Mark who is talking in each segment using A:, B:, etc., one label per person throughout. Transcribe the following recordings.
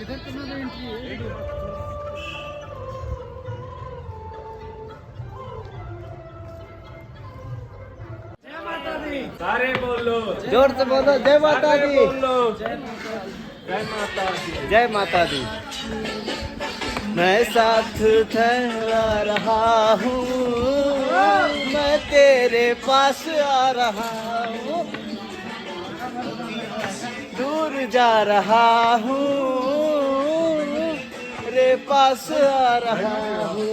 A: सारे बोलो,
B: जोर से बोलो, जय माता दी।
A: बोलो जय माता दी।
B: जय माता दी। मैं साथ ठहरा रहा हूँ, मैं तेरे पास आ रहा हूँ, दूर जा रहा हूँ, तेरे पास आ रहा हूँ।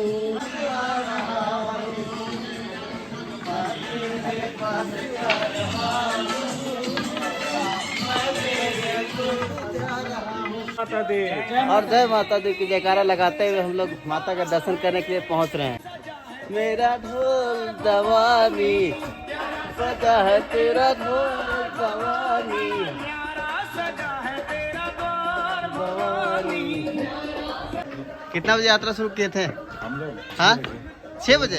A: माता दी।
B: और जय माता दी की जयकारा लगाते हुए हम लोग माता का दर्शन करने के लिए पहुंच रहे हैं। मेरा ढोल दवानी सजा है, तेरा ढोल दवानी दवानी। कितना बजे यात्रा शुरू किए थे
A: हम लोग?
B: हाँ 6 बजे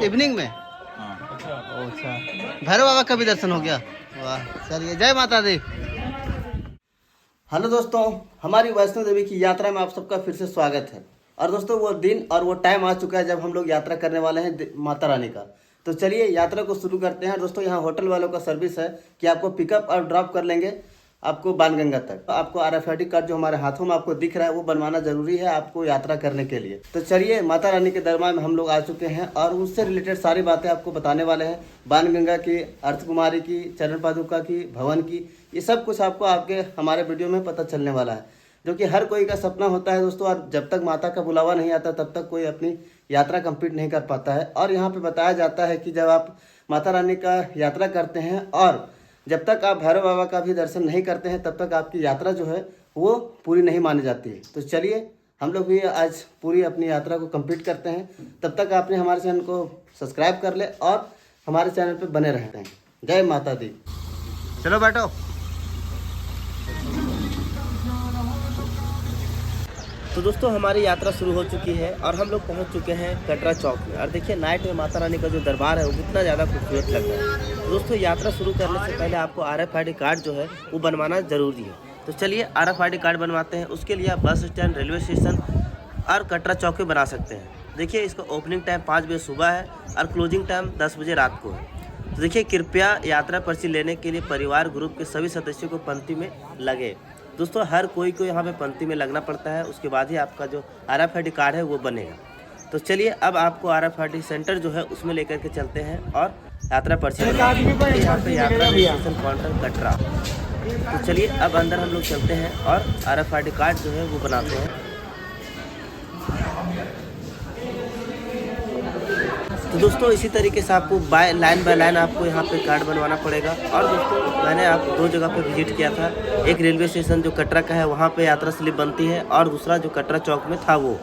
B: इवनिंग में। अच्छा, भैरव बाबा का भी दर्शन हो गया। वाह, चलिए जय माता दी। हेलो दोस्तों, हमारी वैष्णो देवी की यात्रा में आप सबका फिर से स्वागत है। और दोस्तों वो दिन और वो टाइम आ चुका है जब हम लोग यात्रा करने वाले हैं माता रानी का। तो चलिए यात्रा को शुरू करते हैं। दोस्तों यहाँ होटल वालों का सर्विस है कि आपको पिकअप और ड्रॉप कर लेंगे आपको बाणगंगा तक। तो आपको RFID कार्ड जो हमारे हाथों में आपको दिख रहा है वो बनवाना जरूरी है आपको यात्रा करने के लिए। तो चलिए माता रानी के दरबार में हम लोग आ चुके हैं और उससे रिलेटेड सारी बातें आपको बताने वाले हैं। बाणगंगा की, अर्धकुमारी की, चरण पादुका की, भवन की, ये सब कुछ आपको आपके हमारे वीडियो में पता चलने वाला है, जो कि हर कोई का सपना होता है दोस्तों। और जब तक माता का बुलावा नहीं आता तब तक कोई अपनी यात्रा कंप्लीट नहीं कर पाता है। और यहाँ पे बताया जाता है कि जब आप माता रानी का यात्रा करते हैं और जब तक आप भैरव बाबा का भी दर्शन नहीं करते हैं तब तक आपकी यात्रा जो है वो पूरी नहीं मानी जाती है। तो चलिए हम लोग भी आज पूरी अपनी यात्रा को कंप्लीट करते हैं। तब तक आपने हमारे चैनल को सब्सक्राइब कर ले और हमारे चैनल पे बने रहते हैं। जय माता दी। चलो बैठो। तो दोस्तों हमारी यात्रा शुरू हो चुकी है और हम लोग पहुंच चुके हैं कटरा चौक में। और देखिए नाइट में माता रानी का जो दरबार है वो कितना ज़्यादा खूबसूरत लग रहा है। तो दोस्तों यात्रा शुरू करने से पहले आपको RFID कार्ड जो है वो बनवाना ज़रूरी है। तो चलिए RFID कार्ड बनवाते हैं। उसके लिए आप बस स्टैंड, रेलवे स्टेशन और कटरा चौक पे बना सकते हैं। देखिए इसका ओपनिंग टाइम 5 बजे सुबह है और क्लोजिंग टाइम 10 बजे रात को है। तो देखिए कृपया यात्रा पर्ची लेने के लिए परिवार ग्रुप के सभी सदस्यों को पंक्ति में लगे। दोस्तों हर कोई को यहाँ पे पंक्ति में लगना पड़ता है, उसके बाद ही आपका जो RFID कार्ड है वो बनेगा। तो चलिए अब आपको RFID सेंटर जो है उसमें लेकर के चलते हैं और यात्रा पर्ची यहाँ पे यात्रा रजिस्ट्रेशन काउंटर कटरा। तो चलिए अब अंदर हम लोग चलते हैं और RFID कार्ड जो है वो बनाते हैं। तो दोस्तों इसी तरीके से आपको लाइन बाय लाइन आपको यहाँ पे कार्ड बनवाना पड़ेगा। और दोस्तों मैंने आप 2 जगह पे विजिट किया था। एक रेलवे स्टेशन जो कटरा का है वहाँ पे यात्रा स्लिप बनती है और दूसरा जो कटरा चौक में था वो।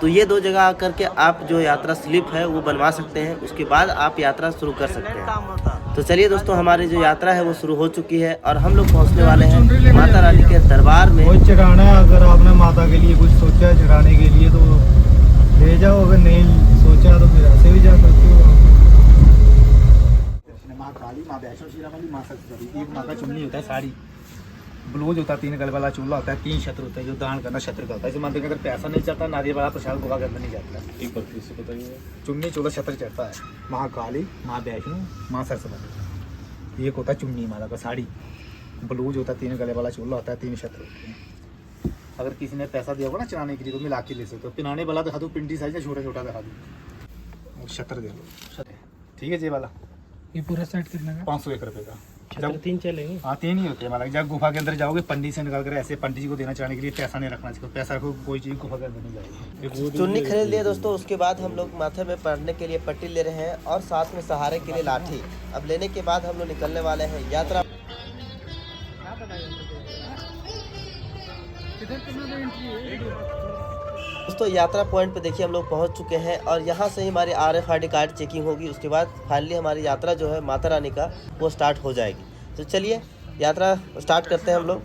B: तो ये 2 जगह आकर के आप जो यात्रा स्लिप है वो बनवा सकते हैं, उसके बाद आप यात्रा शुरू कर सकते हैं। तो चलिए दोस्तों हमारी जो यात्रा है वो शुरू हो चुकी है और हम लोग पहुँचने वाले हैं माता रानी के दरबार में।
C: कुछ चढ़ाना है, अगर आपने माता के लिए कुछ सोचा है चढ़ाने के लिए तो ले जाओ, अगर नहीं सोचा तो फिर ऐसे भी जा सकते हो। माँ काली, माँ वैष्णो शिरा वाली, माँ सरस्वती। एक माँ का चुन्नी होता है, साड़ी, ब्लाउज होता है, 3 गल वाला चूल्हा होता है, 3 छत्र होता है जो दान करना छत्र का होता है। इसे मंदिर के अंदर पैसा नहीं चढ़ता, नारियल वाला प्रसाद गुफा के अंदर नहीं जाता है।
A: एक बार फिर से बताइए।
C: चुन्नी चूल्हा छत्र चढ़ता है, माँ काली, माँ वैष्णो, माँ सरस्वती। एक होता है चुन्नी माला का, साड़ी, ब्लाउज होता है, 3 गले वाला चूल्हा होता है, 3 छत्र होते हैं। अगर किसी ने पैसा दिया होगा ना चढ़ाने के लिए तो मिला के ले सकते हो। पिनाने वाला दिखा दो, पिंडी साइज या छोटा छोटा दिखा दो। छत्र दे लो, ठीक है। ये वाला
D: ये पूरा सेट कितना का?
C: 501 रुपये का।
D: जब 3 चलेंगे।
C: हाँ 3 ही होते हैं। मतलब जब गुफा के अंदर जाओगे पंडित से निकाल कर ऐसे पंडित जी को देना चाहने के लिए पैसा नहीं रखना चाहिए। पैसा को कोई चीज़ गुफा के अंदर नहीं जाएगी।
B: चुन्नी खरीद लिए दोस्तों। उसके बाद हम लोग माथे में पहनने के लिए पट्टी ले रहे हैं और साथ में सहारे के लिए लाठी। अब लेने के बाद हम लोग निकलने वाले हैं यात्रा। दोस्तों यात्रा पॉइंट पे देखिए हम लोग पहुंच चुके हैं और यहाँ से ही हमारी RFID कार्ड चेकिंग होगी। उसके बाद फाइनली हमारी यात्रा जो है माता रानी का वो स्टार्ट हो जाएगी। तो चलिए यात्रा स्टार्ट करते हैं हम लोग।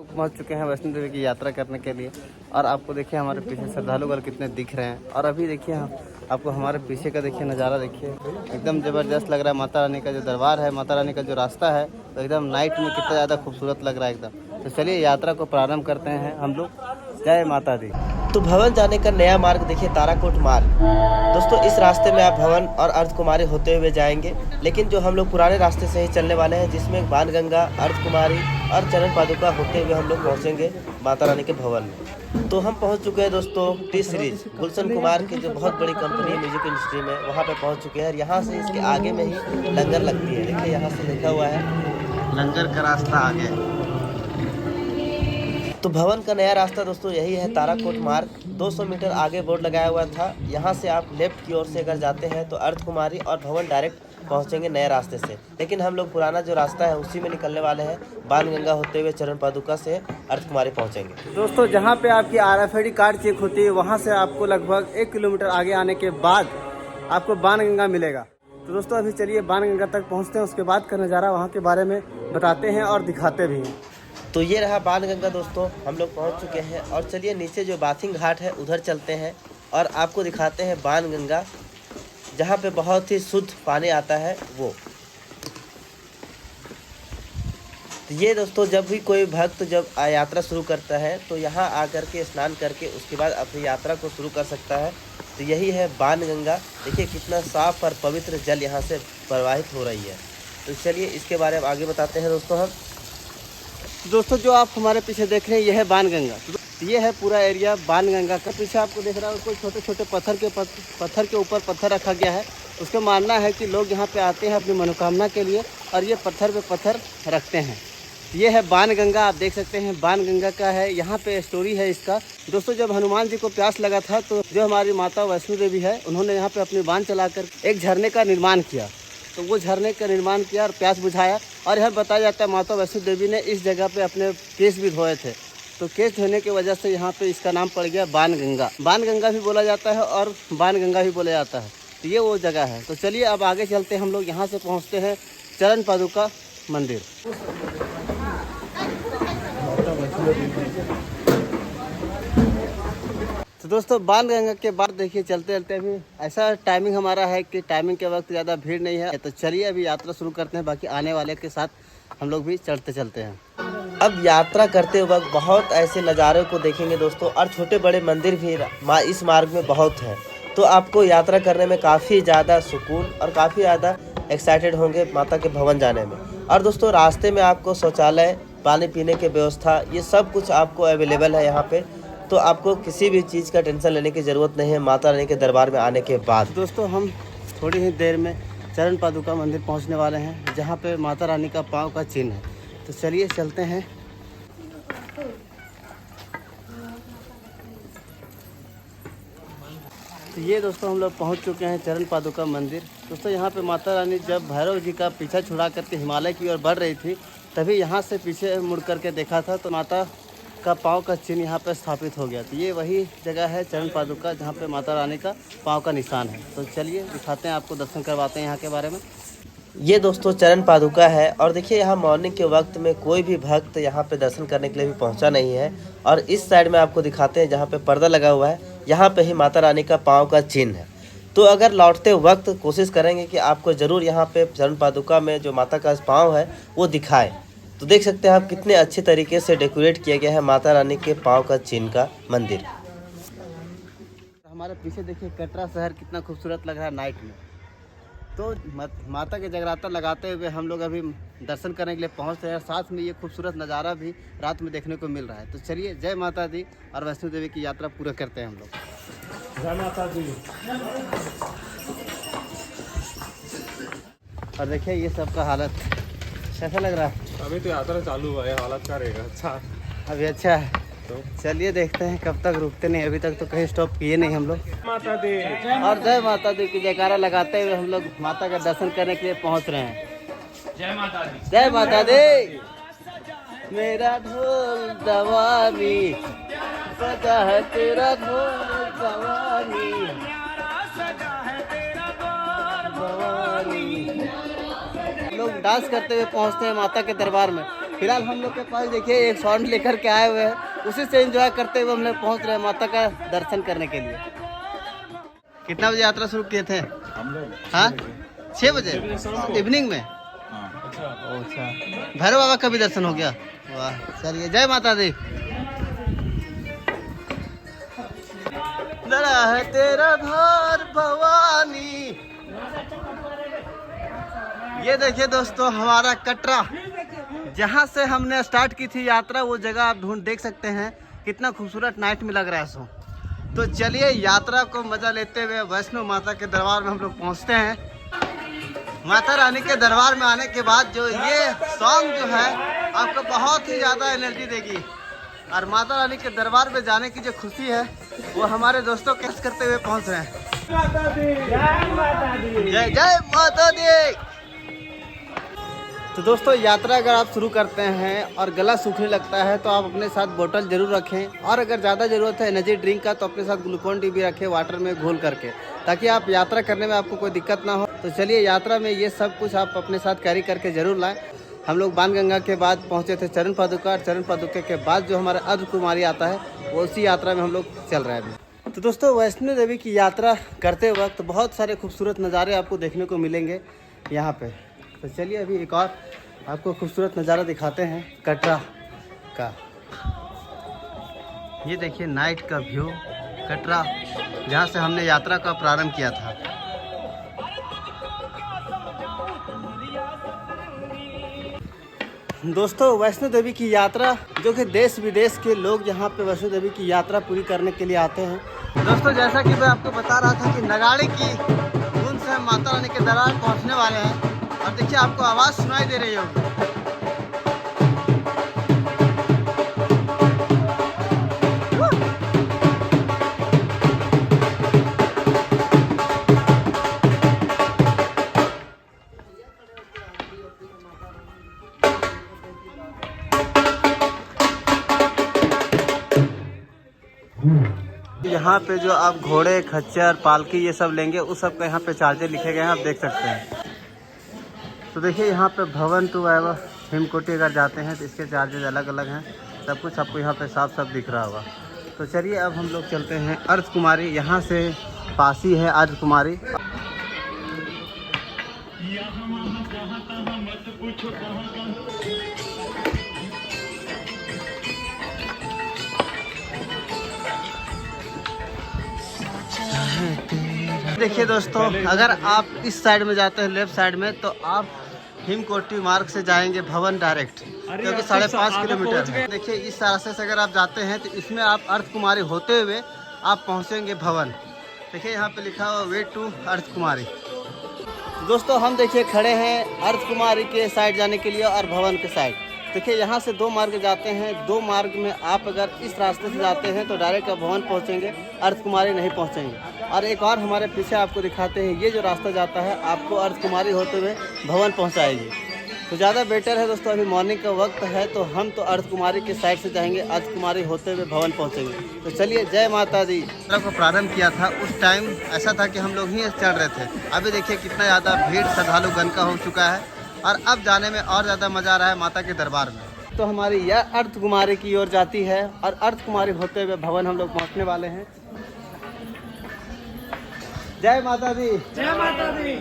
B: पहुंच चुके हैं वैष्णो देवी की यात्रा करने के लिए। और आपको देखिए हमारे पीछे श्रद्धालुगण कितने दिख रहे हैं। और अभी देखिए आपको हमारे पीछे का देखिए नज़ारा देखिए, एकदम ज़बरदस्त लग रहा है। माता रानी का जो दरबार है, माता रानी का जो रास्ता है, तो एकदम नाइट में कितना ज़्यादा खूबसूरत लग रहा है एकदम। तो चलिए यात्रा को प्रारंभ करते हैं हम लोग। जय माता दी। तो भवन जाने का नया मार्ग देखिए, ताराकोट मार्ग। दोस्तों इस रास्ते में आप भवन और अर्धकुमारी होते हुए जाएंगे, लेकिन जो हम लोग पुराने रास्ते से ही चलने वाले हैं, जिसमें बाणगंगा, अर्धकुमारी और चरण पादुका होते हुए हम लोग पहुंचेंगे माता रानी के भवन में। तो हम पहुंच चुके हैं दोस्तों टी सीरीज गुलशन कुमार की जो बहुत बड़ी कंपनी है म्यूजिक इंडस्ट्री में, वहाँ पे पहुँच चुके हैं। और यहाँ से इसके आगे में ही लंगर लगती है। देखिए यहाँ से लिखा हुआ है लंगर का रास्ता आगे। तो भवन का नया रास्ता दोस्तों यही है, ताराकोट मार्ग। 200 मीटर आगे बोर्ड लगाया हुआ था। यहाँ से आप लेफ्ट की ओर से अगर जाते हैं तो अर्धकुमारी और भवन डायरेक्ट पहुँचेंगे नए रास्ते से। लेकिन हम लोग पुराना जो रास्ता है उसी में निकलने वाले हैं। बाणगंगा होते हुए चरण पादुका से अर्धकुमारी पहुँचेंगे। दोस्तों जहाँ पे आपकी RFID कार्ड चेक होती है, वहाँ से आपको लगभग 1 किलोमीटर आगे आने के बाद आपको बाणगंगा मिलेगा। तो दोस्तों अभी चलिए बाणगंगा तक पहुँचते हैं, उसके बाद का नज़ारा वहाँ के बारे में बताते हैं और दिखाते भी हैं। तो ये रहा बाणगंगा दोस्तों, हम लोग पहुंच चुके हैं। और चलिए नीचे जो बाथिंग घाट है उधर चलते हैं और आपको दिखाते हैं बाणगंगा, जहां पे बहुत ही शुद्ध पानी आता है वो। तो ये दोस्तों जब भी कोई भक्त जब यात्रा शुरू करता है तो यहाँ आकर के स्नान करके उसके बाद अपनी यात्रा को शुरू कर सकता है। तो यही है बाणगंगा। देखिए कितना साफ और पवित्र जल यहाँ से प्रवाहित हो रही है। तो चलिए इसके बारे में आगे बताते हैं दोस्तों हम। दोस्तों जो आप हमारे पीछे देख रहे हैं, यह है बाणगंगा। तो ये है पूरा एरिया बाणगंगा का। पीछे आपको देख रहा है कोई छोटे छोटे पत्थर के ऊपर पत्थर रखा गया है। उसका मानना है कि लोग यहाँ पे आते हैं अपनी मनोकामना के लिए और ये पत्थर पे पत्थर रखते हैं। ये है बाणगंगा, आप देख सकते हैं बाणगंगा का है। यहाँ पे स्टोरी है इसका। दोस्तों जब हनुमान जी को प्यास लगा था तो जो हमारी माता वैष्णो देवी है, उन्होंने यहाँ पे अपनी बाण चलाकर एक झरने का निर्माण किया। तो वो झरने का निर्माण किया और प्यास बुझाया। और यह बताया जाता है माता वैष्णो देवी ने इस जगह पे अपने केस भी धोए थे। तो केस धोने की वजह से यहाँ पे इसका नाम पड़ गया बाणगंगा। बाणगंगा भी बोला जाता है और बाणगंगा भी बोला जाता है। तो ये वो जगह है। तो चलिए अब आगे चलते हैं हम लोग। यहाँ से पहुँचते हैं चरण पादुका मंदिर। तो दोस्तों बाणगंगा के बाद देखिए चलते चलते अभी ऐसा टाइमिंग हमारा है कि टाइमिंग के वक्त ज़्यादा भीड़ नहीं है। तो चलिए अभी यात्रा शुरू करते हैं, बाकी आने वाले के साथ हम लोग भी चलते चलते हैं। अब यात्रा करते वक्त बहुत ऐसे नज़ारों को देखेंगे दोस्तों, और छोटे बड़े मंदिर भी इस मार्ग में बहुत है। तो आपको यात्रा करने में काफ़ी ज़्यादा सुकून और काफ़ी ज़्यादा एक्साइटेड होंगे माता के भवन जाने में। और दोस्तों रास्ते में आपको शौचालय, पानी पीने की व्यवस्था, ये सब कुछ आपको अवेलेबल है यहाँ पे। तो आपको किसी भी चीज़ का टेंशन लेने की ज़रूरत नहीं है माता रानी के दरबार में आने के बाद। दोस्तों हम थोड़ी ही देर में चरण पादुका मंदिर पहुंचने वाले हैं, जहां पे माता रानी का पाँव का चिन्ह है। तो चलिए चलते हैं। तो ये दोस्तों हम लोग पहुंच चुके हैं चरण पादुका मंदिर। दोस्तों यहाँ पे माता रानी जब भैरव जी का पीछा छुड़ा करके हिमालय की ओर बढ़ रही थी, तभी यहाँ से पीछे मुड़ करके देखा था तो माता का पाँव का चिन्ह यहाँ पर स्थापित हो गया। तो ये वही जगह है चरण पादुका, जहाँ पे माता रानी का पाँव का निशान है। तो चलिए दिखाते हैं आपको, दर्शन करवाते हैं यहाँ के बारे में। ये दोस्तों चरण पादुका है। और देखिए यहाँ मॉर्निंग के वक्त में कोई भी भक्त यहाँ पे दर्शन करने के लिए भी पहुँचा नहीं है। और इस साइड में आपको दिखाते हैं जहाँ पे पर्दा लगा हुआ है, यहाँ पे ही माता रानी का पाँव का चिन्ह है। तो अगर लौटते वक्त कोशिश करेंगे कि आपको ज़रूर यहाँ पे चरण पादुका में जो माता का पाँव है वो दिखाए। तो देख सकते हैं आप कितने अच्छे तरीके से डेकोरेट किया गया है माता रानी के पाँव का चिन्ह का मंदिर। हमारे पीछे देखिए कटरा शहर कितना खूबसूरत लग रहा है नाइट में। तो माता के जगराता लगाते हुए हम लोग अभी दर्शन करने के लिए पहुंच रहे हैं। साथ में ये खूबसूरत नज़ारा भी रात में देखने को मिल रहा है। तो चलिए जय माता दी और वैष्णो देवी की यात्रा पूरा करते हैं हम लोग।
A: जय माता दी।
B: और देखिए ये सब का हालत कैसा लग रहा है?
A: अभी तो यात्रा चालू हुआ है, हालत का रहेगा अच्छा।
B: अभी अच्छा है। तो चलिए देखते हैं कब तक रुकते नहीं। अभी तक तो कहीं स्टॉप किए नहीं हम लोग।
A: माता दी।
B: और जय माता दी की जयकारा लगाते हुए हम लोग माता का दर्शन करने के लिए पहुंच रहे हैं।
A: जय माता दी।
B: जय माता दी। मेरा ढोल दवानी सजा है, तेरा ढोल दवानी। लोग डांस करते हुए पहुंचते हैं माता के दरबार में। फिलहाल हम लोग के पास देखिए एक साउंड लेकर के आए हुए हैं, उसी से एंजॉय करते हुए हम लोग पहुंच रहे हैं माता का दर्शन करने के लिए। कितना बजे यात्रा शुरू किए थे
C: हम लोग?
B: हाँ 6 बजे इवनिंग में। अच्छा, भैरव बाबा का भी दर्शन हो गया। वाह, चलिए जय माता दी। लड़ा है तेरा भार भवानी। ये देखिए दोस्तों हमारा कटरा, जहाँ से हमने स्टार्ट की थी यात्रा, वो जगह आप ढूंढ देख सकते हैं। कितना खूबसूरत नाइट में लग रहा है सो। तो चलिए यात्रा को मजा लेते हुए वैष्णो माता के दरबार में हम लोग पहुँचते हैं। माता रानी के दरबार में आने के बाद जो ये सॉन्ग जो है आपको बहुत ही ज़्यादा एनर्जी देगी, और माता रानी के दरबार में जाने की जो खुशी है वो हमारे दोस्तों कैसे करते हुए पहुंच रहे हैं। जय जय माता दी। तो दोस्तों यात्रा अगर आप शुरू करते हैं और गला सूखने लगता है तो आप अपने साथ बोतल जरूर रखें, और अगर ज़्यादा ज़रूरत है एनर्जी ड्रिंक का तो अपने साथ ग्लूकोन डी भी रखें वाटर में घोल करके, ताकि आप यात्रा करने में आपको कोई दिक्कत ना हो। तो चलिए यात्रा में ये सब कुछ आप अपने साथ कैरी करके ज़रूर लाएं। हम लोग बाणगंगा के बाद पहुँचे थे चरण पादुका, और चरण पादुका के बाद जो हमारा अर्ध कुमारी आता है वो उसी यात्रा में हम लोग चल रहे हैं अभी। तो दोस्तों वैष्णो देवी की यात्रा करते वक्त बहुत सारे खूबसूरत नज़ारे आपको देखने को मिलेंगे यहाँ पे। तो चलिए अभी एक और आपको खूबसूरत नज़ारा दिखाते हैं कटरा का। ये देखिए नाइट का व्यू कटरा, जहाँ से हमने यात्रा का प्रारंभ किया था। दोस्तों वैष्णो देवी की यात्रा, जो कि देश विदेश के लोग यहाँ पे वैष्णो देवी की यात्रा पूरी करने के लिए आते हैं। दोस्तों जैसा कि मैं आपको बता रहा था कि नगाड़े की धुन से हम माता रानी के दरबार पहुँचने वाले हैं, और देखिए आपको आवाज़ सुनाई दे रही होगी। यहाँ पे जो आप घोड़े खच्चर पालकी ये सब लेंगे उस सब का यहाँ पे चार्जेस लिखे गए हैं, आप देख सकते हैं। तो देखिए यहाँ पे भवन टू वैभव हिमकोटी अगर जाते हैं तो इसके चार्जेस अलग अलग हैं। सब कुछ आपको यहाँ पे साफ साफ दिख रहा होगा। तो चलिए अब हम लोग चलते हैं अर्ध कुमारी, यहाँ से पास ही है अर्ध कुमारी। देखिए दोस्तों अगर आप इस साइड में जाते हैं लेफ्ट साइड में तो आप हिमकोटी मार्ग से जाएंगे भवन डायरेक्ट, क्योंकि 5.5 किलोमीटर है। देखिए इस रास्ते से अगर आप जाते हैं तो इसमें आप अर्ध कुमारी होते हुए आप पहुंचेंगे भवन। देखिए यहाँ पे लिखा हुआ वे टू अर्ध कुमारी। दोस्तों हम देखिए खड़े हैं अर्ध कुमारी के साइड जाने के लिए और भवन के साइड। देखिए यहाँ से 2 मार्ग जाते हैं। 2 मार्ग में आप अगर इस रास्ते से जाते हैं तो डायरेक्ट आप भवन पहुँचेंगे, अर्ध कुमारी नहीं पहुँचेंगे। और एक और हमारे पीछे आपको दिखाते हैं, ये जो रास्ता जाता है आपको अर्ध कुमारी होते हुए भवन पहुँचाएगी। तो ज़्यादा बेटर है दोस्तों, अभी मॉर्निंग का वक्त है तो हम तो अर्ध कुमारी के साइड से जाएंगे, अर्ध कुमारी होते हुए भवन पहुँचेंगे। तो चलिए जय माता दी। यात्रा को प्रारंभ किया था उस टाइम ऐसा था कि हम लोग ही चढ़ रहे थे। अभी देखिए कितना ज़्यादा भीड़ श्रद्धालु गण का हो चुका है, और अब जाने में और ज़्यादा मज़ा आ रहा है माता के दरबार में। तो हमारी यह अर्ध कुमारी की ओर जाती है, और अर्ध कुमारी होते हुए भवन हम लोग पहुँचने वाले हैं। जय माता दी।
A: जय माता दी।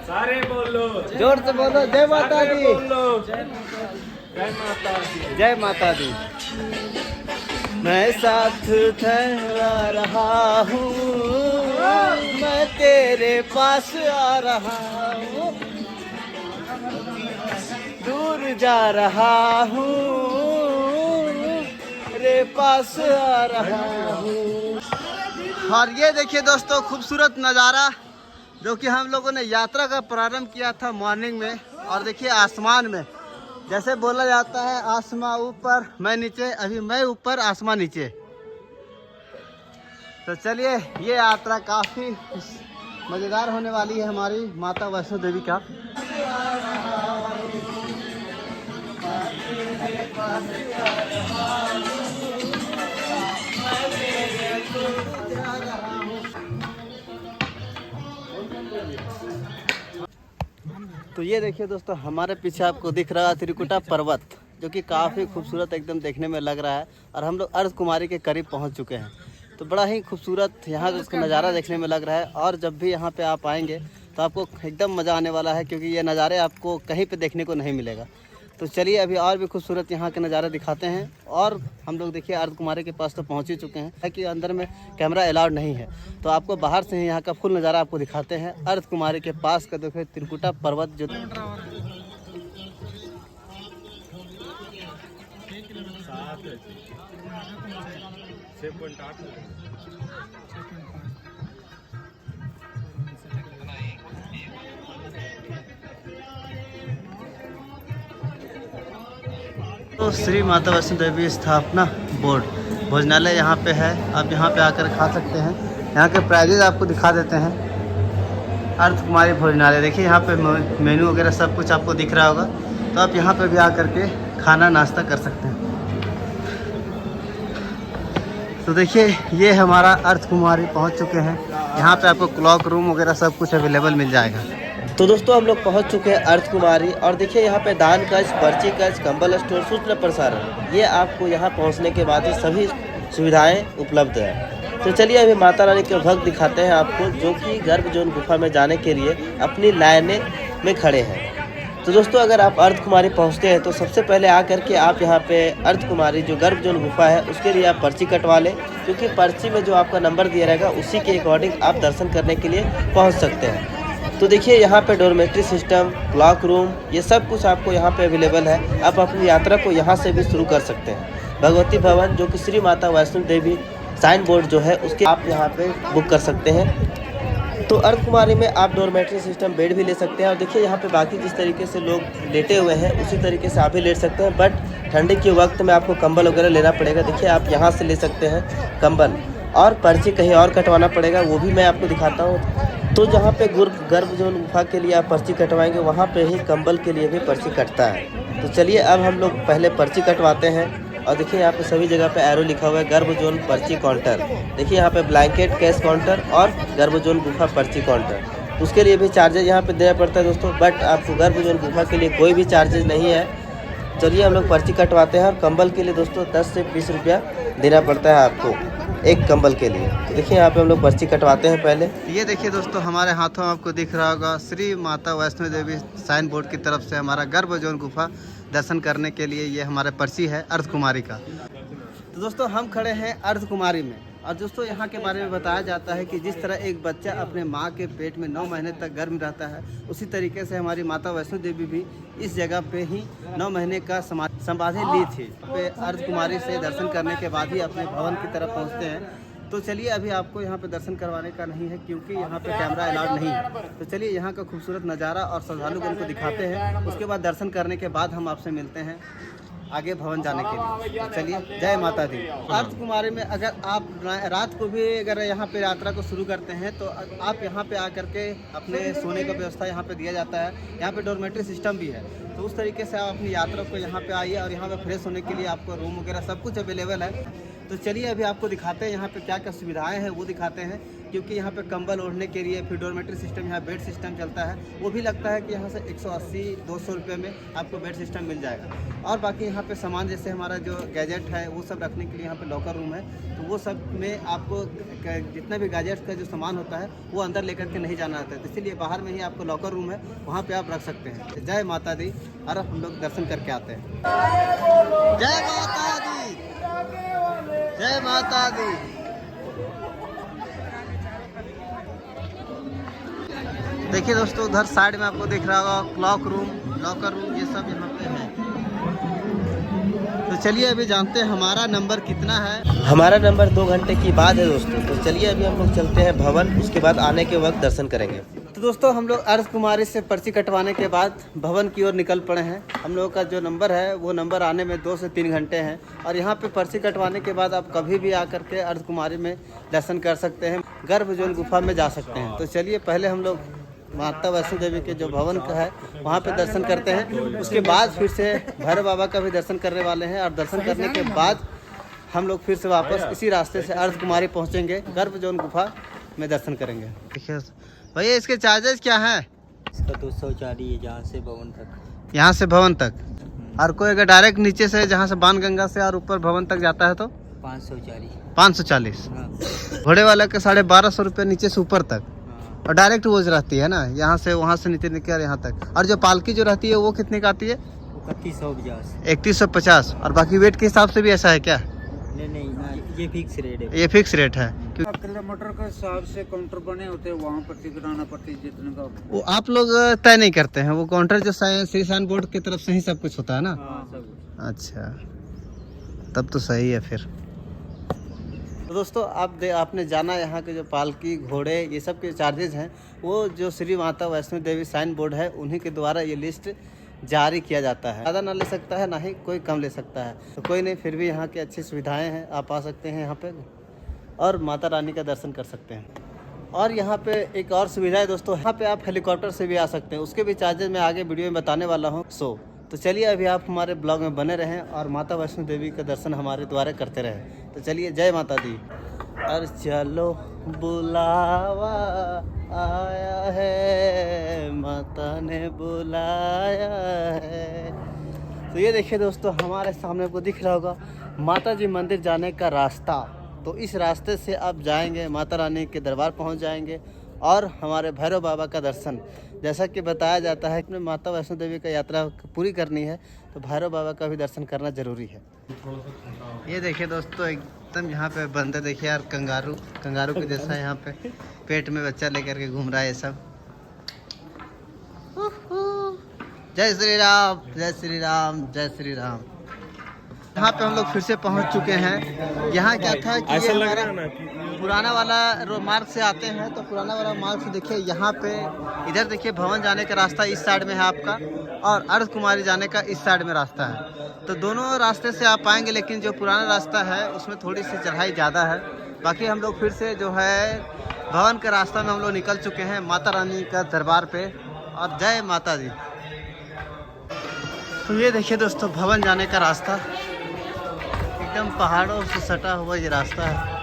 A: सारे बोलो,
B: जोर से बोलो जय माता दी।
A: जय माता दी।
B: जय माता दी। मैं साथ ठहरा रहा हूँ, मैं तेरे पास आ रहा हूँ, दूर जा रहा हूँ, तेरे पास आ रहा हूँ। और ये देखिए दोस्तों खूबसूरत नज़ारा, जो कि हम लोगों ने यात्रा का प्रारंभ किया था मॉर्निंग में। और देखिए आसमान में, जैसे बोला जाता है आसमां ऊपर मैं नीचे, अभी मैं ऊपर आसमां नीचे। तो चलिए ये यात्रा काफ़ी मज़ेदार होने वाली है हमारी माता वैष्णो देवी का। तो ये देखिए दोस्तों, हमारे पीछे आपको दिख रहा है त्रिकुटा पर्वत, जो कि काफ़ी खूबसूरत एकदम देखने में लग रहा है। और हम लोग अर्ध कुमारी के करीब पहुंच चुके हैं। तो बड़ा ही खूबसूरत यहाँ उसका नज़ारा देखने में लग रहा है। और जब भी यहाँ पे आप आएंगे तो आपको एकदम मज़ा आने वाला है, क्योंकि ये नज़ारे आपको कहीं पे देखने को नहीं मिलेगा। तो चलिए अभी और भी खूबसूरत यहाँ के नज़ारे दिखाते हैं। और हम लोग देखिए अर्ध कुमारी के पास तो पहुँच ही चुके हैं, कि अंदर में कैमरा अलाउड नहीं है। तो आपको बाहर से ही यहाँ का फुल नज़ारा आपको दिखाते हैं। अर्ध कुमारी के पास का देखिए त्रिकुटा पर्वत जो
A: 6.8
B: तो श्री माता वैष्णो देवी स्थापना बोर्ड भोजनालय यहाँ पे है। आप यहाँ पे आकर खा सकते हैं। यहाँ के प्राइजेज आपको दिखा देते हैं। अर्ध कुमारी भोजनालय देखिए, यहाँ पे मेनू वगैरह सब कुछ आपको दिख रहा होगा। तो आप यहाँ पे भी आकर के खाना नाश्ता कर सकते हैं। तो देखिए ये हमारा अर्ध कुमारी पहुँच चुके हैं। यहाँ पे आपको क्लॉक रूम वगैरह सब कुछ अवेलेबल मिल जाएगा। तो दोस्तों हम लोग पहुंच चुके हैं अर्ध कुमारी। और देखिए यहाँ पे दान कक्ष, पर्ची कक्ष, कंबल स्टोर, सूचना प्रसारण, ये आपको यहाँ पहुंचने के बाद ही सभी सुविधाएं उपलब्ध है। तो चलिए अभी माता रानी के भक्त दिखाते हैं आपको, जो कि गर्भ जोन गुफा में जाने के लिए अपनी लाइने में खड़े हैं। तो दोस्तों अगर आप अर्ध कुमारी पहुँचते हैं तो सबसे पहले आकर के आप यहाँ पे अर्ध कुमारी जो गर्भ जोन गुफा है उसके लिए आप पर्ची कटवा लें, क्योंकि पर्ची में जो आपका नंबर दिया रहेगा उसी के अकॉर्डिंग आप दर्शन करने के लिए पहुँच सकते हैं। तो देखिए यहाँ पे डॉर्मेट्री सिस्टम, क्लॉक रूम, ये सब कुछ आपको यहाँ पे अवेलेबल है। आप अपनी यात्रा को यहाँ से भी शुरू कर सकते हैं। भगवती भवन जो कि श्री माता वैष्णो देवी साइन बोर्ड जो है उसके आप यहाँ पे बुक कर सकते हैं। तो अर्ध कुमारी में आप डॉर्मेट्री सिस्टम बेड भी ले सकते हैं। और देखिए यहाँ पे बाकी जिस तरीके से लोग लेटे हुए हैं उसी तरीके से आप भी लेट सकते हैं। बट ठंडी के वक्त में आपको कंबल वगैरह लेना पड़ेगा। देखिए आप यहाँ से ले सकते हैं कंबल, और पर्ची कहीं और कटवाना पड़ेगा, वो भी मैं आपको दिखाता हूँ। तो जहाँ पे गर्भ जोन गुफा के लिए आप पर्ची कटवाएंगे वहाँ पे ही कंबल के लिए भी पर्ची कटता है। तो चलिए अब हम लोग पहले पर्ची कटवाते हैं। और देखिए यहाँ पे सभी जगह पे एरो लिखा हुआ है गर्भ जोन पर्ची काउंटर। देखिए यहाँ पे ब्लैंकेट कैश काउंटर और गर्भ जोन गुफा पर्ची काउंटर। उसके लिए भी चार्जेज यहाँ पे देना पड़ता है दोस्तों, बट आपको गर्भ जोन गुफा के लिए कोई भी चार्जेज नहीं है। चलिए हम लोग पर्ची कटवाते हैं। और कंबल के लिए दोस्तों 10 से 20 रुपया देना पड़ता है आपको एक कंबल के लिए। तो देखिए यहाँ पे हम लोग पर्ची कटवाते हैं पहले। ये देखिए दोस्तों हमारे हाथों में आपको दिख रहा होगा श्री माता वैष्णो देवी साइन बोर्ड की तरफ से हमारा गर्भ जोन गुफा दर्शन करने के लिए ये हमारा पर्ची है अर्ध कुमारी का। तो दोस्तों हम खड़े हैं अर्ध कुमारी में। और दोस्तों यहाँ के बारे में बताया जाता है कि जिस तरह एक बच्चा अपने माँ के पेट में 9 महीने तक गर्भ में रहता है, उसी तरीके से हमारी माता वैष्णो देवी भी इस जगह पे ही 9 महीने का समाधि ली थी। पे अर्ध कुमारी से दर्शन करने के बाद ही अपने भवन की तरफ पहुँचते हैं। तो चलिए अभी आपको यहाँ पे दर्शन करवाने का नहीं है, क्योंकि यहाँ पे कैमरा अलाउड नहीं है। तो चलिए यहाँ का खूबसूरत नज़ारा और श्रद्धालुगण को दिखाते हैं। उसके बाद दर्शन करने के बाद हम आपसे मिलते हैं आगे भवन जाने के लिए। तो चलिए जय माता दी। अर्ध कुमारी में अगर आप रात को भी अगर यहाँ पे यात्रा को शुरू करते हैं तो आप यहाँ पे आकर के अपने सोने का व्यवस्था यहाँ पे दिया जाता है। यहाँ पे डॉर्मेट्री सिस्टम भी है। तो उस तरीके से आप अपनी यात्रा को यहाँ पे आइए। और यहाँ पे फ्रेश होने के लिए आपको रूम वगैरह सब कुछ अवेलेबल है। तो चलिए अभी आपको दिखाते हैं यहाँ पे क्या क्या सुविधाएं हैं वो दिखाते हैं, क्योंकि यहाँ पे कंबल ओढ़ने के लिए फिर डॉर्मेट्री सिस्टम, यहाँ बेड सिस्टम चलता है। वो भी लगता है कि यहाँ से 180-200 रुपये में आपको बेड सिस्टम मिल जाएगा। और बाकी यहाँ पे सामान जैसे हमारा जो गैजेट है वो सब रखने के लिए यहाँ पे लॉकर रूम है। तो वो सब में आपको जितना भी गैजेट्स का जो सामान होता है वो अंदर लेकर के नहीं जाना आता है। तो इसीलिए बाहर में ही आपको लॉकर रूम है, वहाँ पर आप रख सकते हैं। जय माता दी। और हम लोग दर्शन करके आते हैं। जय माता दी, जय माता दी। देखिए दोस्तों उधर साइड में आपको दिख रहा होगा क्लॉक रूम, लॉकर रूम, ये सब यहाँ पे है। तो चलिए अभी जानते हैं हमारा नंबर कितना है। हमारा नंबर 2 घंटे की बाद है दोस्तों। तो चलिए अभी हम लोग चलते हैं भवन, उसके बाद आने के वक्त दर्शन करेंगे। तो दोस्तों हम लोग अर्ध कुमारी से पर्ची कटवाने के बाद भवन की ओर निकल पड़े हैं। हम लोगों का जो नंबर है वो नंबर आने में 2 से 3 घंटे हैं। और यहाँ पे पर्ची कटवाने के बाद आप कभी भी आकर के अर्ध कुमारी में दर्शन कर सकते हैं, गर्भ जोन गुफा में जा सकते हैं। तो चलिए पहले हम लोग माता वैष्णो देवी के जो भवन का है वहाँ पे दर्शन करते हैं। उसके बाद फिर से भैरव बाबा का भी दर्शन करने वाले हैं। और दर्शन करने के बाद हम लोग फिर से वापस इसी रास्ते से अर्ध कुमारी पहुँचेंगे, गर्भ जोन गुफा में दर्शन करेंगे। देखिए भैया इसके चार्जेस क्या हैं?
E: इसका 240 है जहाँ से भवन तक।
B: यहाँ से भवन तक। और कोई अगर डायरेक्ट नीचे से जहाँ से बाणगंगा से और ऊपर भवन तक जाता है तो
E: 540।
B: 540।
E: हाँ
B: घोड़े वाले के 1250 रुपये नीचे से ऊपर तक।
E: हाँ।
B: और डायरेक्ट वो जो रहती है ना, यहाँ से वहाँ से नीचे निकल यहाँ तक। और जो पालकी जो रहती है वो कितने का आती है?
E: 3150।
B: 3150। और बाकी वेट के हिसाब से भी ऐसा है क्या?
E: नहीं, ये फिक्स रेट है।
B: ये फिक्स रेट है?
E: किलोमीटर के हिसाब से काउंटर बने होते हैं, वहाँ पर टिकट आना पड़ती है जितने का।
B: वो आप लोग तय नहीं करते हैं? वो काउंटर जो श्री साइन बोर्ड की तरफ से ही सब कुछ होता है ना?
E: हाँ सब कुछ।
B: अच्छा, तब तो सही है फिर। तो दोस्तों आपने जाना यहाँ के जो पालकी, घोड़े, ये सब के चार्जेस हैं वो जो श्री माता वैष्णो देवी साइन बोर्ड है उन्हीं के द्वारा ये लिस्ट जारी किया जाता है। ज़्यादा ना ले सकता है ना ही कोई कम ले सकता है। तो कोई नहीं, फिर भी यहाँ की अच्छी सुविधाएं हैं, आप आ सकते हैं यहाँ पे और माता रानी का दर्शन कर सकते हैं। और यहाँ पे एक और सुविधा है दोस्तों, यहाँ पे आप हेलीकॉप्टर से भी आ सकते हैं, उसके भी चार्जेस मैं आगे वीडियो में बताने वाला हूँ। तो चलिए अभी आप हमारे ब्लॉग में बने रहें और माता वैष्णो देवी का दर्शन हमारे द्वारा करते रहें। तो चलिए, जय माता दी। और चलो बुलावा आया है, माता ने बुलाया है। तो ये देखिए दोस्तों, हमारे सामने आपको दिख रहा होगा माता जी मंदिर जाने का रास्ता। तो इस रास्ते से आप जाएंगे, माता रानी के दरबार पहुंच जाएंगे और हमारे भैरव बाबा का दर्शन, जैसा कि बताया जाता है कि माता वैष्णो देवी का यात्रा पूरी करनी है तो भैरव बाबा का भी दर्शन करना जरूरी है। ये देखिए दोस्तों, एकदम यहाँ पे बंदर देखिए यार, कंगारू के जैसा यहाँ पे पेट में बच्चा लेकर के घूम रहा है ये सब। जय श्री राम, जय श्री राम, जय श्री राम। यहाँ पे हम लोग फिर से पहुँच चुके हैं। यहाँ क्या था कि ये हमारा पुराना वाला मार्ग से आते हैं, तो पुराना वाला मार्ग से देखिए यहाँ पे इधर देखिए भवन जाने का रास्ता इस साइड में है आपका, और अर्ध कुमारी जाने का इस साइड में रास्ता है। तो दोनों रास्ते से आप आएंगे, लेकिन जो पुराना रास्ता है उसमें थोड़ी सी चढ़ाई ज़्यादा है। बाकी हम लोग फिर से जो है भवन के रास्ता में हम लोग निकल चुके हैं माता रानी का दरबार पे। और जय माता दी। तो ये देखिए दोस्तों, भवन जाने का रास्ता एकदम पहाड़ों से सटा हुआ ये रास्ता है।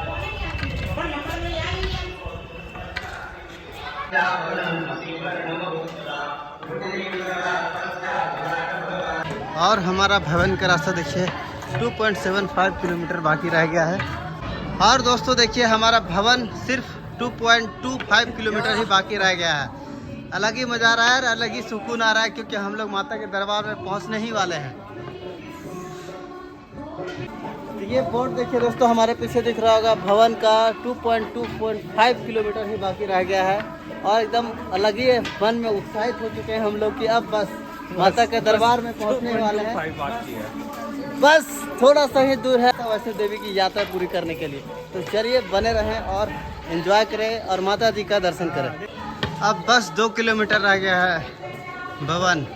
B: और हमारा भवन का रास्ता देखिए 2.75 किलोमीटर बाकी रह गया है। और दोस्तों देखिए, हमारा भवन सिर्फ 2.25 किलोमीटर ही बाकी रह गया है। अलग ही मज़ा आ रहा है और अलग ही सुकून आ रहा है, क्योंकि हम लोग माता के दरबार में पहुंचने ही वाले हैं। तो ये बोर्ड देखिए दोस्तों, हमारे पीछे दिख रहा होगा भवन का 2.25 किलोमीटर ही बाकी रह गया है। और एकदम अलग ही मन में उत्साहित हो चुके हैं हम लोग कि अब बस माता के दरबार में पहुंचने वाले हैं। बस थोड़ा सा ही दूर है वैष्णो देवी की यात्रा पूरी करने के लिए। तो चलिए बने रहें और एंजॉय करें और माता जी का दर्शन करें। अब बस 2 किलोमीटर रह गया है भवन,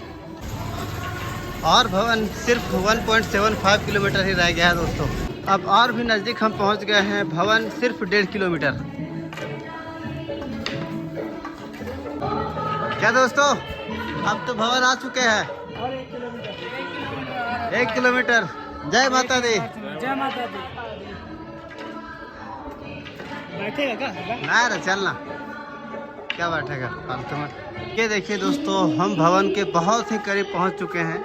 B: और भवन सिर्फ 1.75 किलोमीटर ही रह गया है दोस्तों। अब और भी नज़दीक हम पहुंच गए हैं, भवन सिर्फ 1.5 किलोमीटर। क्या दोस्तों, अब तो भवन आ चुके हैं। 1 किलोमीटर। जय माता दी।
D: जय माता दी। बैठेगा क्या?
B: ना रे, चलना क्या बैठेगा फालतू में। ये देखिए दोस्तों, हम भवन के बहुत ही करीब पहुंच चुके हैं।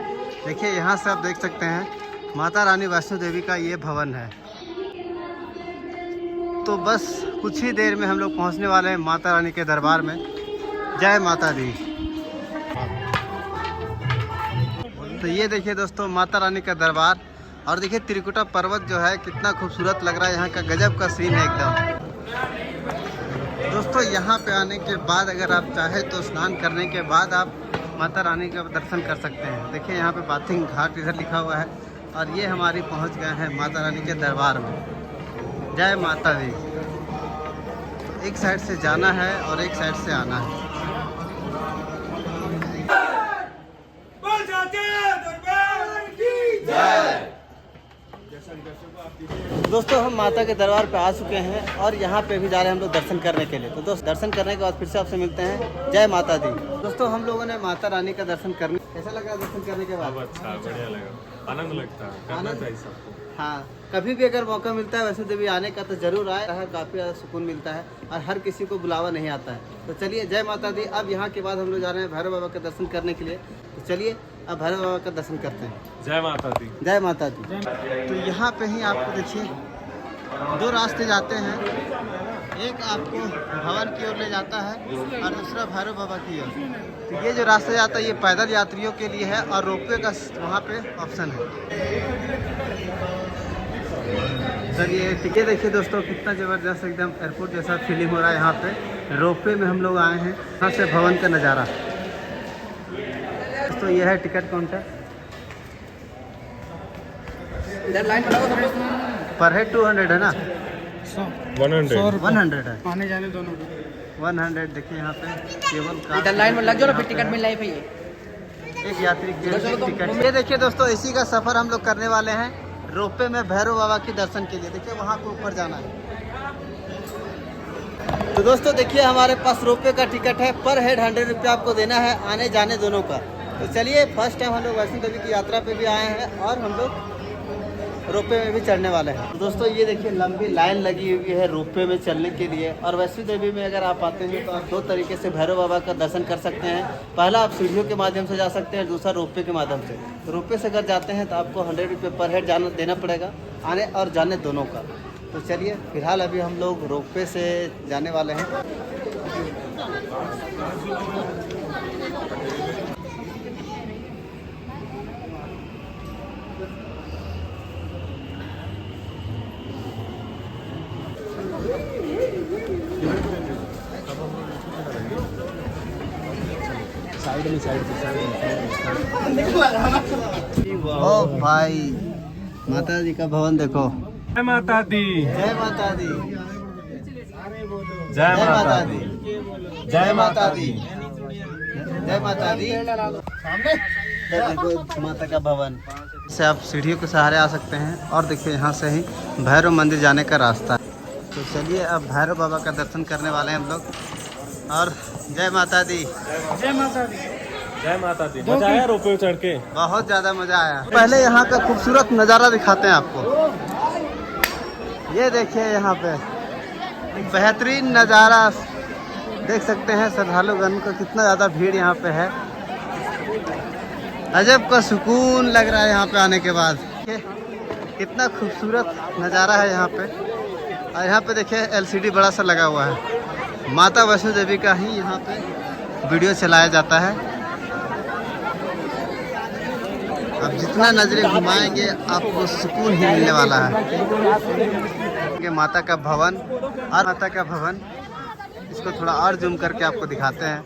B: देखिए यहाँ से आप देख सकते हैं माता रानी वैष्णो देवी का ये भवन है। तो बस कुछ ही देर में हम लोग पहुंचने वाले हैं माता रानी के दरबार में। जय माता दी। तो ये देखिए दोस्तों, माता रानी का दरबार। और देखिए त्रिकुटा पर्वत जो है कितना खूबसूरत लग रहा है, यहाँ का गजब का सीन है एकदम। दोस्तों यहाँ पे आने के बाद अगर आप चाहें तो स्नान करने के बाद आप माता रानी का दर्शन कर सकते हैं। देखिए यहाँ पे बाथिंग घाट इधर लिखा हुआ है, और ये हमारी पहुँच गए हैं माता रानी के दरबार में। जय माता दी। तो एक साइड से जाना है और एक साइड से आना है। दोस्तों हम माता के दरबार पे आ चुके हैं और यहाँ पे भी जा रहे हैं हम लोग दर्शन करने के लिए। तो दोस्त दर्शन करने के बाद फिर से आपसे मिलते हैं। जय माता दी। दोस्तों हम लोगों ने माता रानी का दर्शन कैसा लगा दर्शन करने के बाद?
A: अच्छा, बढ़िया लगा, आनंद लगता है, करना चाहिए सबको।
B: हाँ, कभी भी अगर मौका मिलता है वैष्णो देवी आने का तो जरूर आए, काफ़ी ज़्यादा सुकून मिलता है और हर किसी को बुलावा नहीं आता है। तो चलिए जय माता दी। अब यहाँ के बाद हम लोग जा रहे हैं भैरव बाबा का दर्शन करने के लिए। तो चलिए अब भैरव बाबा का दर्शन करते हैं।
A: जय माता दी।
B: जय माता दी। तो यहाँ पे ही आपको देखिए 2 रास्ते जाते हैं, एक आपको भवन की ओर ले जाता है और दूसरा भैरव बाबा की ओर। तो ये जो रास्ता जाता है ये पैदल यात्रियों के लिए है और रोपवे का वहाँ पे ऑप्शन है। सर ये टिकट देखिए दोस्तों कितना ज़बरदस्त एकदम एयरपोर्ट जैसा फीलिंग हो रहा है। यहाँ पे रोपवे में हम लोग आए हैं, यहाँ से भवन का नज़ारा। तो ये है टिकट काउंटर।
D: इधर लाइन
B: पर हेड 200 है ना?
A: 100
B: है।
D: आने जाने दोनों
B: 100 देखिए यहाँ पे केवल
D: इधर लाइन में लग जाओ ना, फिर टिकट मिल रही है।
B: एक यात्री के लिए टिकट। ये देखिए दोस्तों इसी का सफ़र हम लोग करने वाले हैं रोपवे में भैरव बाबा के दर्शन के लिए। देखिए वहाँ को ऊपर जाना है। तो दोस्तों देखिए हमारे पास रोपवे का टिकट है, पर हेड 100 रुपये आपको देना है, आने जाने दोनों का। तो चलिए फर्स्ट टाइम हम लोग वैष्णो देवी की यात्रा पे भी आए हैं और हम लोग रोपवे में भी चढ़ने वाले हैं। तो दोस्तों ये देखिए लंबी लाइन लगी हुई है रोपवे में चलने के लिए। और वैष्णो देवी में अगर आप आते हैं तो आप 2 तरीके से भैरव बाबा का दर्शन कर सकते हैं। पहला आप सीढ़ियों के माध्यम से जा सकते हैं, दूसरा रोपवे के माध्यम से। तो रोपवे से अगर जाते हैं तो आपको 100 रुपये पर हेड जाना देना पड़ेगा, आने और जाने दोनों का। तो चलिए फिलहाल अभी हम लोग रोपवे से जाने वाले हैं। ओ भाई माता जी का भवन देखो।
A: जय माता दी।
B: जय माता दी।
A: जय माता दी।
B: जय माता दी। जय माता दी। देखो माता का भवन से आप सीढ़ियों के सहारे आ सकते हैं। और देखिए यहाँ से ही भैरव मंदिर जाने का रास्ता है। तो चलिए अब भैरव बाबा का दर्शन करने वाले हैं हम लोग। और जय माता दी।
D: जय माता दी।
A: जय माता दी। मजा आया रोपवे चढ़ के?
B: बहुत ज़्यादा मज़ा आया। पहले यहाँ का खूबसूरत नज़ारा दिखाते हैं आपको। ये देखिए यहाँ पे बेहतरीन नज़ारा देख सकते हैं। श्रद्धालुगण का कितना ज़्यादा भीड़ यहाँ पे है। अजब का सुकून लग रहा है यहाँ पे आने के बाद। कितना खूबसूरत नज़ारा है यहाँ पे। और यहाँ पे देखिए LCD बड़ा सा लगा हुआ है। माता वैष्णो देवी का ही यहाँ पे वीडियो चलाया जाता है। अब जितना नजरें घुमाएंगे आपको सुकून ही मिलने वाला है। माता का भवन और माता का भवन इसको थोड़ा और जूम करके आपको दिखाते हैं।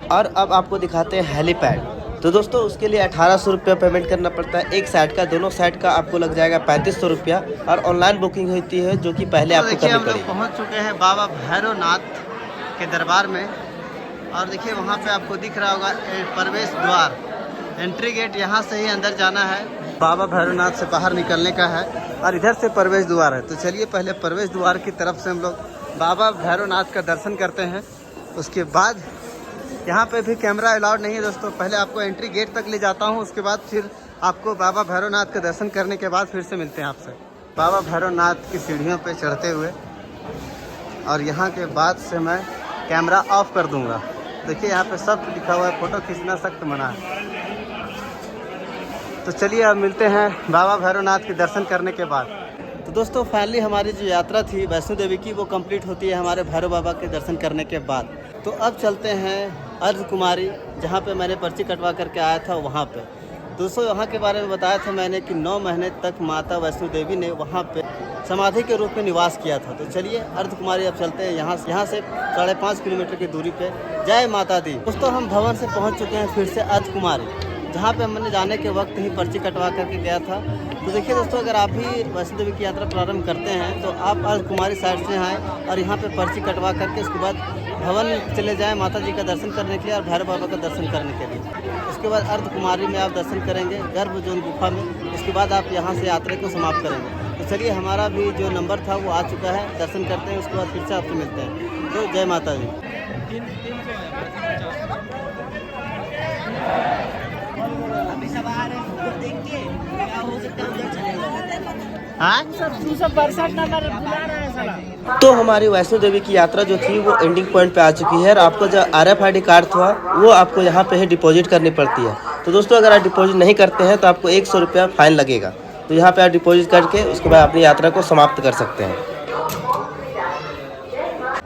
B: और अब आपको दिखाते हैं हेलीपैड। तो दोस्तों उसके लिए 1800 रुपया पेमेंट करना पड़ता है एक साइड का। दोनों साइड का आपको लग जाएगा 3500 रुपया। और ऑनलाइन बुकिंग होती है जो कि पहले आपको करनी पड़ेगी। पहुँच चुके हैं बाबा भैरवनाथ के दरबार में। और देखिए वहाँ पे आपको दिख रहा होगा प्रवेश द्वार, एंट्री गेट। यहाँ से ही अंदर जाना है। बाबा भैरवनाथ से बाहर निकलने का है और इधर से प्रवेश द्वार है। तो चलिए पहले प्रवेश द्वार की तरफ से हम लोग बाबा भैरवनाथ का दर्शन करते हैं। उसके बाद यहाँ पे भी कैमरा अलाउड नहीं है दोस्तों। पहले आपको एंट्री गेट तक ले जाता हूँ, उसके बाद फिर आपको बाबा भैरवनाथ का दर्शन करने के बाद फिर से मिलते हैं आपसे बाबा भैरवनाथ की सीढ़ियों पे चढ़ते हुए। और यहाँ के बाद से मैं कैमरा ऑफ कर दूँगा। देखिए यहाँ पे सब लिखा हुआ है, फ़ोटो खींचना सख्त मना है। तो चलिए अब मिलते हैं बाबा भैरवनाथ के दर्शन करने के बाद। तो दोस्तों फाइनली हमारी जो यात्रा थी वैष्णो देवी की वो कंप्लीट होती है हमारे भैरव बाबा के दर्शन करने के बाद। तो अब चलते हैं अर्ध कुमारी, जहाँ पे मैंने पर्ची कटवा करके आया था वहाँ पे। दोस्तों यहाँ के बारे में बताया था मैंने कि 9 महीने तक माता वैष्णो देवी ने वहाँ पे समाधि के रूप में निवास किया था। तो चलिए अर्ध कुमारी अब चलते हैं यहाँ से 5.5 किलोमीटर की दूरी पे। जय माता दी। दोस्तों हम भवन से पहुँच चुके हैं फिर से अर्ध कुमारी, जहाँ पे मैंने जाने के वक्त ही पर्ची कटवा करके गया था। तो देखिए दोस्तों अगर आप भी वैष्णो देवी की यात्रा प्रारंभ करते हैं तो आप अर्ध कुमारी साइड से आएँ और यहाँ पे पर्ची कटवा करके उसके बाद भवन चले जाएं माता जी का दर्शन करने के लिए और भैरव बाबा का दर्शन करने के लिए। उसके बाद अर्ध कुमारी में आप दर्शन करेंगे गर्भ जोन गुफा में। उसके बाद आप यहाँ से यात्रा को समाप्त करेंगे। तो चलिए हमारा भी जो नंबर था वो आ चुका है, दर्शन करते हैं, उसके बाद फिर से आपसे मिलते हैं। तो जय माता दी।
D: अभी सब आ रहे हैं उधर देख के क्या हो सकता है उधर चले जाओ।
B: हाँ
D: तू सब बरसात ना बुला रहा है साला।
B: तो हमारी वैष्णो देवी की यात्रा जो थी वो एंडिंग पॉइंट पे आ चुकी है और आपको जो RFID कार्ड था वो आपको यहाँ पे ही डिपॉजिट करनी पड़ती है। तो दोस्तों अगर आप डिपॉजिट नहीं करते हैं तो आपको 100 रुपया फाइन लगेगा। तो यहाँ पे आप डिपॉजिट करके उसके बाद अपनी यात्रा को समाप्त कर सकते हैं।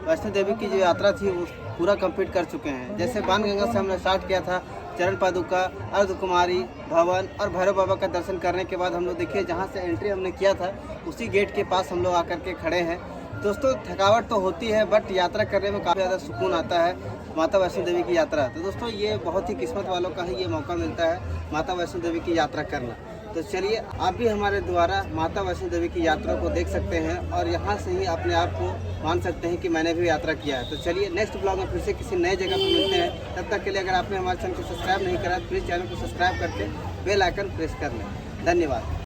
B: वैष्णो देवी की जो यात्रा थी वो पूरा कंप्लीट कर चुके हैं। जैसे बाणगंगा से हमने स्टार्ट किया था, चरण पादुका, अर्धकुमारी, भवन और भैरव बाबा का दर्शन करने के बाद हम लोग देखिए जहाँ से एंट्री हमने किया था उसी गेट के पास हम लोग आकर के खड़े हैं। दोस्तों थकावट तो होती है बट यात्रा करने में काफ़ी ज़्यादा सुकून आता है माता वैष्णो देवी की यात्रा। तो दोस्तों ये बहुत ही किस्मत वालों का ही ये मौका मिलता है माता वैष्णो देवी की यात्रा करना। तो चलिए आप भी हमारे द्वारा माता वैष्णो देवी की यात्रा को देख सकते हैं और यहाँ से ही अपने आप को मान सकते हैं कि मैंने भी यात्रा किया है। तो चलिए नेक्स्ट ब्लॉग में फिर से किसी नए जगह पर मिलते हैं। तब तक के लिए अगर आपने हमारे चैनल को सब्सक्राइब नहीं करा तो प्लीज़ चैनल को सब्सक्राइब करके बेल आइकन प्रेस कर लें। धन्यवाद।